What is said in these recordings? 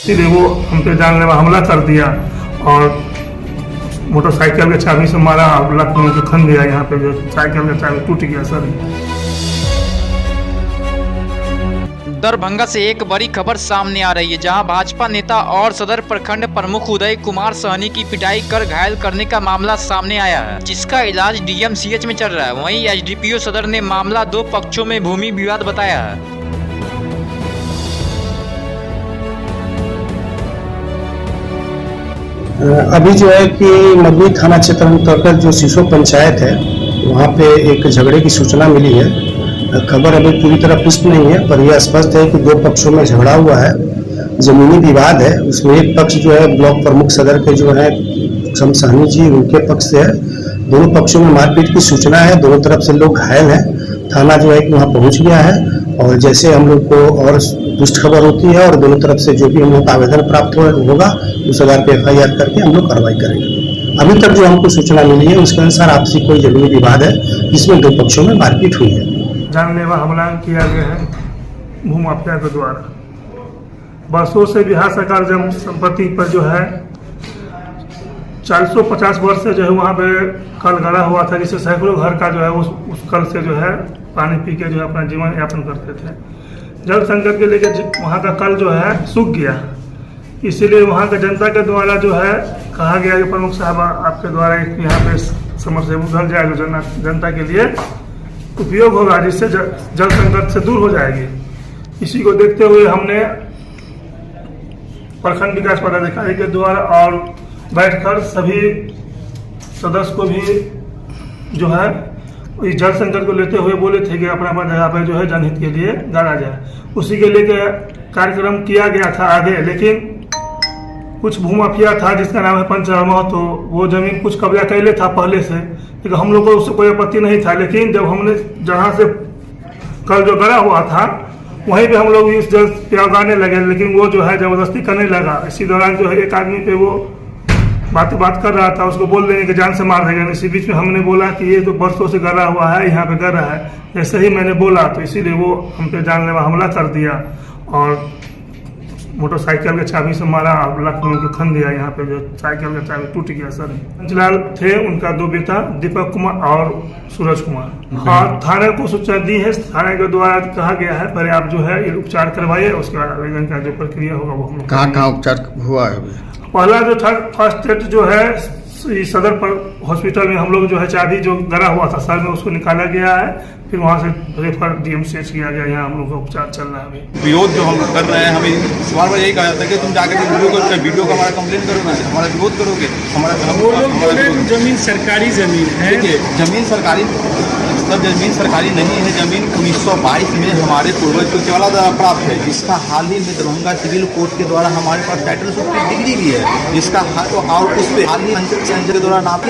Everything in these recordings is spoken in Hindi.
इसीलिए वो हम पे जानलेवा हमला कर दिया और मोटरसाइकिल के चाबी से मारा और लत में जो खन दिया, यहाँ पे जो साइकिल का चाबी टूट गया सर। दरभंगा से एक बड़ी खबर सामने आ रही है, जहां भाजपा नेता और सदर प्रखंड प्रमुख उदय कुमार सहनी की पिटाई कर घायल करने का मामला सामने आया है, जिसका इलाज डीएमसीएच में चल रहा है। वहीं एसडीपीओ सदर ने मामला दो पक्षों में भूमि विवाद बताया है। अभी जो है कि मगनी थाना क्षेत्र अंतर्गत जो सीसो पंचायत है, वहाँ पे एक झगड़े की सूचना मिली है। खबर अभी पूरी तरह पुष्ट नहीं है, पर यह स्पष्ट है कि दो पक्षों में झगड़ा हुआ है, जमीनी विवाद है। उसमें एक पक्ष जो है ब्लॉक प्रमुख सदर के जो है सहनी जी, उनके पक्ष से है। दोनों पक्षों में मारपीट की सूचना है, दोनों तरफ से लोग घायल हैं। थाना जो है कि वहाँ पहुँच गया है और जैसे हम लोग को और पुष्ट खबर होती है और दोनों तरफ से जो भी हम लोग का आवेदन प्राप्त होगा उस आधार पर FIR करके हम लोग कार्रवाई करेंगे। अभी तक जो हमको सूचना मिली है उसके अनुसार आपसी कोई जमीनी विवाद है, जिसमें दो पक्षों में मारपीट हुई है। जानलेवा हमला किया गया है भूमाफिया के द्वारा। बरसों से बिहार सरकार जब संपत्ति पर जो है 450 वर्ष से जो है वहाँ पे कल गड़ा हुआ था, जिससे सैकड़ों घर का जो है उस कल से जो है पानी पी के जो है अपना जीवन यापन करते थे। जल संकट के लेकर वहाँ का कल जो है सूख गया, इसीलिए वहाँ के जनता के द्वारा जो है कहा गया कि प्रमुख साहब आपके द्वारा यहाँ पे समरसेबुल डल जाए जो जनता के लिए उपयोग होगा, जिससे जल संकट से दूर हो जाएगी। इसी को देखते हुए हमने प्रखंड विकास पदाधिकारी के द्वारा और बैठकर सभी सदस्य को भी जो है इस जल संकट को लेते हुए बोले थे कि अपना अपना जगह पर जो है जनहित के लिए गाड़ा जाए। उसी के लेकर कार्यक्रम किया गया था आगे, लेकिन कुछ भूमाफिया था जिसका नाम है पंचवर्मा, तो वो जमीन कुछ कब्जा कर ले था पहले से, लेकिन हम लोग को उससे कोई आपत्ति नहीं था। लेकिन जब हमने जहाँ से कल जो गड़ा हुआ था वहीं पे हम लोग इस जल पे उगाने लगे, लेकिन वो जो है जबरदस्ती करने लगा। इसी दौरान जो है एक आदमी पे वो बात कर रहा था, उसको बोल देंगे कि जान से मार देगा। इसी बीच में हमने बोला कि ये तो बरसों से गड़ा हुआ है, यहाँ पे गड़ा है। जैसे ही मैंने बोला तो इसीलिए वो हम पे जानलेवा हमला कर दिया और मोटरसाइकिल के चाबी से मारा और लत में उनको खन दिया, यहाँ पे जो साइकिल का चाबी टूट गया सर। पंचलाल थे, उनका दो बेटा दीपक कुमार और सूरज कुमार। हाँ, थाने को सूचना दी है, थाने के द्वारा कहा गया है पहले आप जो है उपचार करवाइए, उसके बाद आवेदन का जो प्रक्रिया होगा वो हम कहाँ उपचार हुआ है? पहला जो था फर्स्ट एड जो है सदर पर हॉस्पिटल में हम लोग जो है चाबी जो गड़ा हुआ था सर में उसको निकाला गया है, फिर वहाँ से रेफर DMCH किया गया। यहाँ हम लोग का उपचार चल रहा है अभी। विरोध जो हम कर रहे हैं, हमें बार बार यही कहा जाता है कि तुम जाकर वीडियो का हमारा कंप्लेंट करो ना, हमारा विरोध करोगे। हमारा जमीन सरकारी जमीन है, जमीन सरकारी मतलब जमीन सरकारी नहीं है। जमीन 1922 में हमारे पूर्वज को केवल प्राप्त है, जिसका हाल ही में दरभंगा सिविल कोर्ट के द्वारा हमारे पास टाइटल की डिग्री भी है, जिसका और उस पर हाल ही अंचल के द्वारा नापी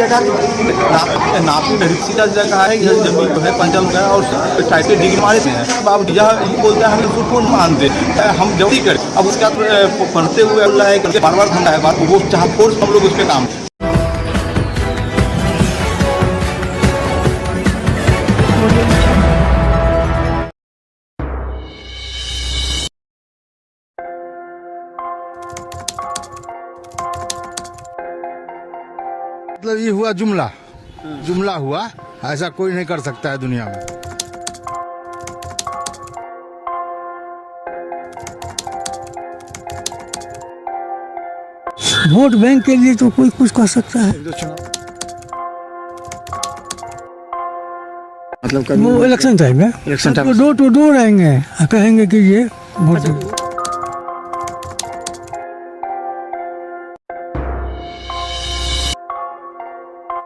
सीधा सीधा कहा है कि जमीन जो है पंचायत का और टाइटल डिग्री हमारे में है। अब आप ये बोलते हैं हम उसको कौन मानते, हम जल्दी कर अब उसका पढ़ते हुए अल्लाह है करके बार बार ठंडा है बात वो चाह फोर्स हम लोग उस पर काम। मतलब ये हुआ जुमला हुआ, ऐसा कोई नहीं कर सकता है दुनिया में। वोट बैंक के लिए तो कोई कुछ कर सकता है। मतलब वो इलेक्शन टाइम है, election time door to door आएंगे, कहेंगे कि ये वोट